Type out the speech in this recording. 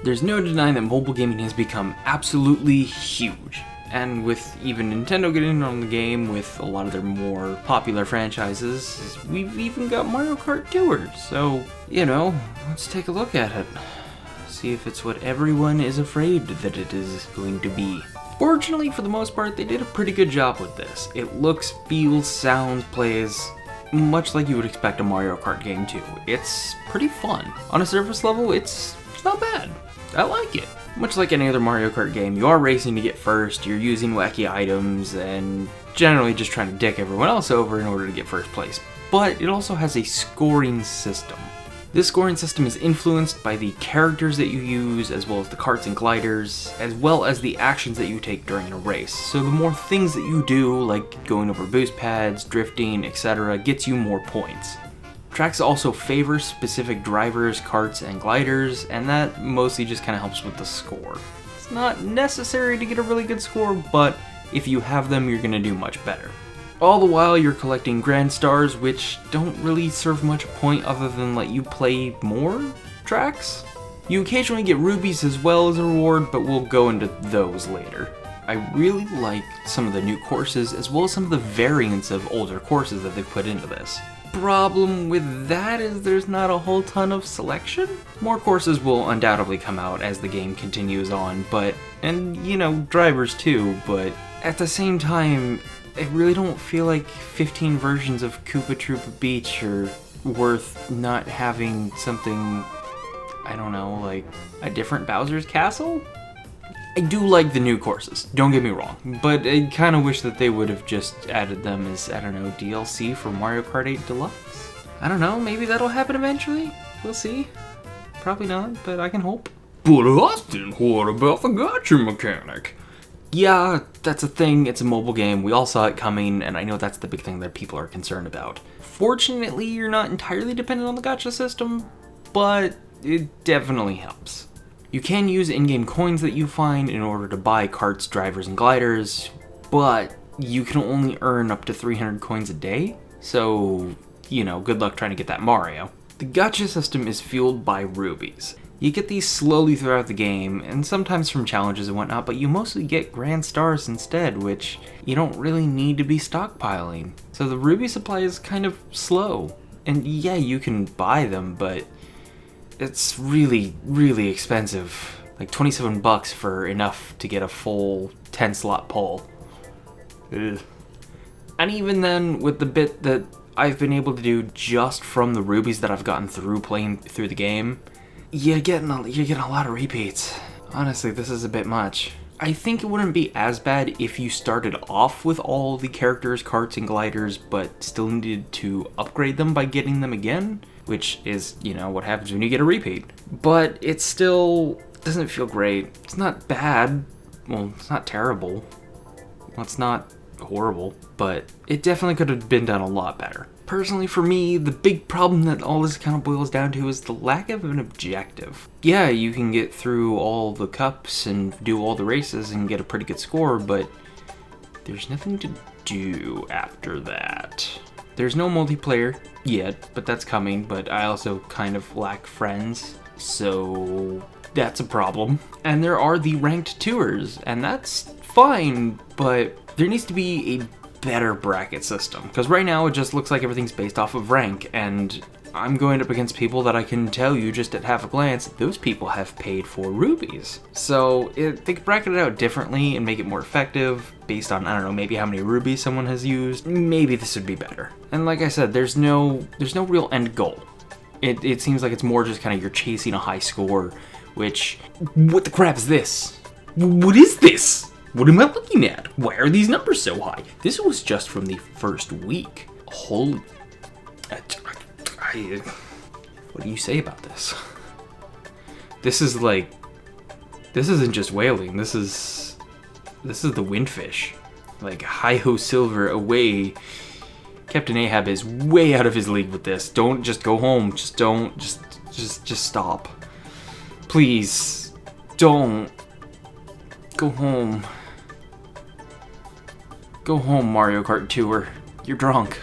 There's no denying that mobile gaming has become absolutely huge. And with even Nintendo getting in on the game with a lot of their more popular franchises, we've even got Mario Kart Tour. So, let's take a look at it. See if it's what everyone is afraid that it is going to be. Fortunately, for the most part, they did a pretty good job with this. It looks, feels, sounds, plays much like you would expect a Mario Kart game to. It's pretty fun. On a surface level, it's not bad. I like it. Much like any other Mario Kart game, you are racing to get first, you're using wacky items, and generally just trying to dick everyone else over in order to get first place. But it also has a scoring system. This scoring system is influenced by the characters that you use, as well as the karts and gliders, as well as the actions that you take during a race. So the more things that you do, like going over boost pads, drifting, etc., gets you more points. Tracks also favor specific drivers, karts, and gliders, and that mostly just kind of helps with the score. It's not necessary to get a really good score, but if you have them, you're going to do much better. All the while, you're collecting Grand Stars, which don't really serve much point other than let you play more tracks. You occasionally get rubies as well as a reward, but we'll go into those later. I really like some of the new courses, as well as some of the variants of older courses that they've put into this. Problem with that is there's not a whole ton of selection. More courses will undoubtedly come out as the game continues on, and drivers too, but at the same time, I really don't feel like 15 versions of Koopa Troopa Beach are worth not having something, I don't know, like a different Bowser's Castle? I do like the new courses, don't get me wrong, but I kind of wish that they would have just added them as, I don't know, DLC for Mario Kart 8 Deluxe? I don't know, maybe that'll happen eventually? We'll see. Probably not, but I can hope. But Austin, what about the gacha mechanic? Yeah, that's a thing, it's a mobile game, we all saw it coming, and I know that's the big thing that people are concerned about. Fortunately, you're not entirely dependent on the gacha system, but it definitely helps. You can use in-game coins that you find in order to buy karts, drivers, and gliders, but you can only earn up to 300 coins a day, so, good luck trying to get that Mario. The gacha system is fueled by rubies. You get these slowly throughout the game, and sometimes from challenges and whatnot, but you mostly get Grand Stars instead, which you don't really need to be stockpiling. So the ruby supply is kind of slow, and yeah, you can buy them, but it's really, really expensive. Like 27 bucks for enough to get a full 10 slot pull. Ugh. And even then, with the bit that I've been able to do just from the rubies that I've gotten through playing through the game, you're getting a lot of repeats. Honestly, this is a bit much. I think it wouldn't be as bad if you started off with all the characters, karts, and gliders, but still needed to upgrade them by getting them again, which is, what happens when you get a repeat. But it still doesn't feel great. It's not bad. Well, it's not terrible. Well, it's not horrible, but it definitely could have been done a lot better. Personally, for me, the big problem that all this kind of boils down to is the lack of an objective. Yeah, you can get through all the cups and do all the races and get a pretty good score, but there's nothing to do after that. There's no multiplayer yet, but that's coming, but I also kind of lack friends, so that's a problem. And there are the ranked tours, and that's fine, but there needs to be a better bracket system, because right now it just looks like everything's based off of rank, and I'm going up against people that I can tell you just at half a glance, those people have paid for rubies. So they could bracket it out differently and make it more effective based on, I don't know, maybe how many rubies someone has used. Maybe this would be better. And like I said, there's no real end goal. It seems like it's more just kind of you're chasing a high score, which, what the crap is this? What is this? What am I looking at? Why are these numbers so high? This was just from the first week. Holy... what do you say about this? This is like... This isn't just whaling. This is the windfish. Like, hi-ho silver away. Captain Ahab is way out of his league with this. Don't just go home. Just stop. Please. Don't. Go home. Go home, Mario Kart Tour. You're drunk.